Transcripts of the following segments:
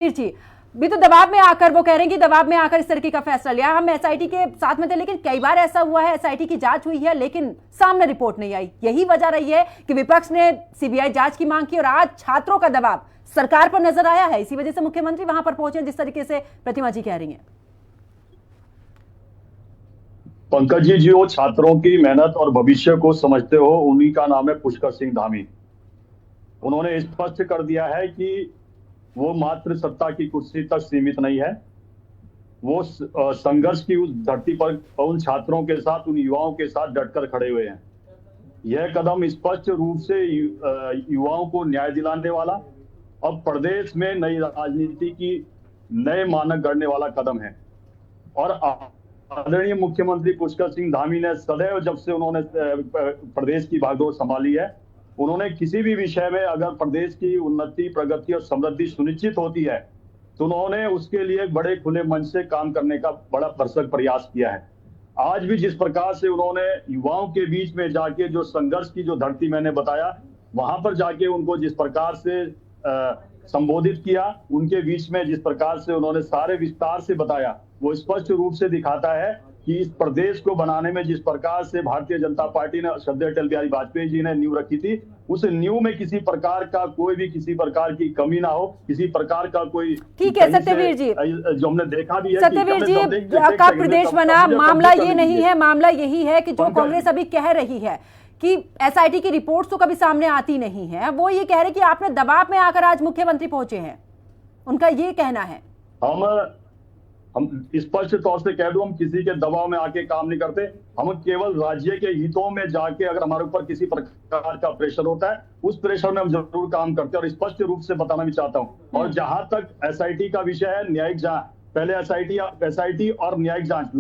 जी भी तो दबाव में आकर वो कह रहे हैं कि दबाव में आकर इस तरीके का फैसला लिया। हम एसआईटी के साथ में थे, लेकिन कई बार ऐसा हुआ है एसआईटी की जांच हुई है लेकिन सामने रिपोर्ट नहीं आई। यही वजह रही है कि विपक्ष ने सीबीआई जांच की मांग की और आज छात्रों का दबाव सरकार पर नजर आया है। इसी वजह से मुख्यमंत्री वहां पर पहुंचे जिस तरीके से प्रतिमा जी कह रही हैं। पंकज जी, जो छात्रों की मेहनत और भविष्य को समझते हो, उन्हीं का नाम है पुष्कर सिंह धामी। उन्होंने स्पष्ट कर दिया है कि वो मात्र सत्ता की कुर्सी तक सीमित नहीं है। वो संघर्ष की उस धरती पर उन छात्रों के साथ, उन युवाओं के साथ डटकर खड़े हुए हैं। यह कदम स्पष्ट रूप से युवाओं को न्याय दिलाने वाला, अब प्रदेश में नई राजनीति की नए मानक गढ़ने वाला कदम है। और आदरणीय मुख्यमंत्री पुष्कर सिंह धामी ने सदैव, जब से उन्होंने प्रदेश की बागडोर संभाली है, उन्होंने किसी भी विषय में अगर प्रदेश की उन्नति, प्रगति और समृद्धि सुनिश्चित होती है तो उन्होंने उसके लिए बड़े खुले मन से काम करने का बड़ा भरसक प्रयास किया है। आज भी जिस प्रकार से उन्होंने युवाओं के बीच में जाके जो संघर्ष की जो धरती मैंने बताया, वहां पर जाके उनको जिस प्रकार से संबोधित किया, उनके बीच में जिस प्रकार से उन्होंने सारे विस्तार से बताया, वो स्पष्ट रूप से दिखाता है कि इस प्रदेश को बनाने में जिस प्रकार से भारतीय जनता पार्टी ने, श्रद्धेय अटल बिहारी वाजपेयी जी ने नींव रखी थी, उस नींव में किसी प्रकार का कोई भी किसी प्रकार की कमी ना हो, किसी प्रकार का कोई। ठीक है सत्यवीर जी, जो हमने देखा भी है सत्यवीर जी का प्रदेश बना, मामला ये नहीं है, मामला यही है कि जो कांग्रेस अभी कह रही है कि एसआईटी की रिपोर्ट्स तो कभी सामने आती नहीं है, वो ये कह रहे कि आपने दबाव में आकर आज मुख्यमंत्री पहुंचे हैं, उनका ये कहना है। हम स्पष्ट तौर से कह दूं, हम किसी के दबाव में आके काम नहीं करते। हम केवल राज्य के हितों में जाके, अगर हमारे ऊपर किसी प्रकार का प्रेशर होता है, उस प्रेशर में हम जरूर काम करते हैं। और स्पष्ट रूप से बताना भी चाहता हूं। और जहां तक एसआईटी का विषय है, न्यायिक जांच, पहले एसआईटी और न्यायिक जांच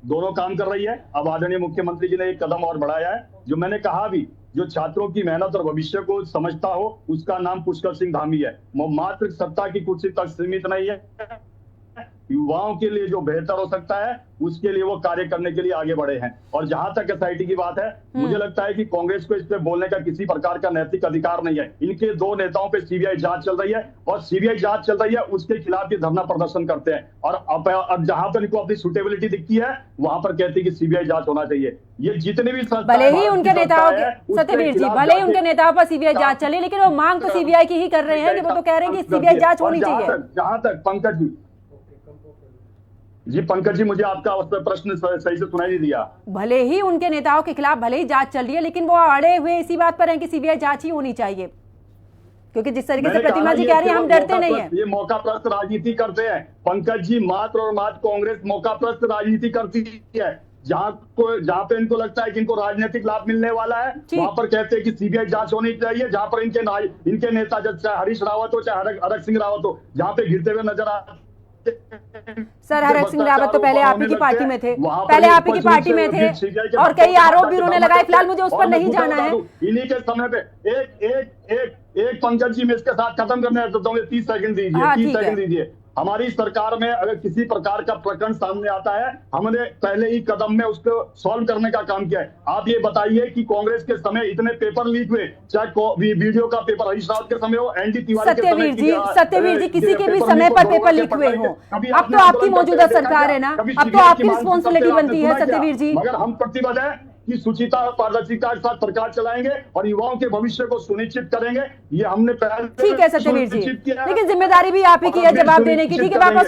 दोनों काम कर रही है। अब आदरणीय मुख्यमंत्री जी ने एक कदम और बढ़ाया है। जो मैंने कहा भी, जो छात्रों की मेहनत और भविष्य को समझता हो, उसका नाम पुष्कर सिंह धामी है। वो मात्र सत्ता की कुर्सी तक सीमित नहीं है, युवाओं के लिए जो बेहतर हो सकता है उसके लिए वो कार्य करने के लिए आगे बढ़े हैं। और जहां तक एसआईटी की बात है, मुझे लगता है कि कांग्रेस को इस पे बोलने का किसी प्रकार का नैतिक अधिकार नहीं है। इनके दो नेताओं पे सीबीआई जांच चल रही है और सीबीआई जांच चल रही है, उसके खिलाफ ये धरना प्रदर्शन करते हैं। और अब जहां पर इनको अपनी सुटेबिलिटी दिखती है, वहां पर कहते हैं कि सीबीआई जांच होना चाहिए। ये जितने भी भले ही उनके नेताओं सत्यवीर जी, भले ही उनके नेताओं पर सीबीआई जांच चले, लेकिन वो मांग तो सीबीआई की ही कर रहे हैं कि वो तो कह रहे हैं कि सीबीआई जांच होनी चाहिए। जहां तक पंकज जी, पंकज जी, मुझे आपका प्रश्न सही से सुनाई नहीं दिया। भले ही उनके नेताओं के खिलाफ भले ही जांच चल रही है, लेकिन वो अड़े हुए इसी बात पर हैं कि सीबीआई जांच ही होनी चाहिए, क्योंकि जिस तरीके से प्रतिमा जी कह रही है, हम डरते नहीं है। ये मौका प्रस्त राजनीति करते हैं पंकज जी, मात्र और मात्र कांग्रेस मौका प्रस्त राजनीति करती है। जहां पे इनको लगता है कि इनको राजनीतिक लाभ मिलने वाला है, वहां पर कहते हैं कि सीबीआई जांच होनी चाहिए। जहां पर इनके नेता, चाहे हरीश रावत हो, चाहे हरक सिंह रावत हो, जहां पे गिरते हुए नजर आ। सर, हरक सिंह रावत तो पहले आप ही की पार्टी में थे, पहले आप ही की पार्टी में थे और कई आरोप भी उन्होंने लगाए। फिलहाल मुझे उस पर नहीं जाना है। इन्हीं के समय पे एक पंकज जी, मैं इसके साथ खत्म करने चाहता हूँ, 30 सेकंड दीजिए। 30 सेकंड दीजिए। हमारी सरकार में अगर किसी प्रकार का प्रकरण सामने आता है, हमने पहले ही कदम में उसको सॉल्व करने का काम किया है। आप ये बताइए कि कांग्रेस के समय इतने पेपर लीक हुए, चाहे वीडियो का पेपर हरीश रावत के समय हो, एनडी तिवारी के समय। सत्यवीर जी, किसी के भी समय पर पेपर लीक हुए हो, अब तो आपकी मौजूदा सरकार है ना, अब तो आपकी रिस्पॉन्सिबिलिटी बनती है सत्यवीर जी। मगर हम प्रतिबद्ध है कि सुचिता और पारदर्शिता के साथ सरकार चलाएंगे और युवाओं के भविष्य को सुनिश्चित करेंगे। ये हमने पहले। ठीक है सत्यवीर जी, लेकिन जिम्मेदारी भी आप ही की है जवाब देने की। ठीक है, वापस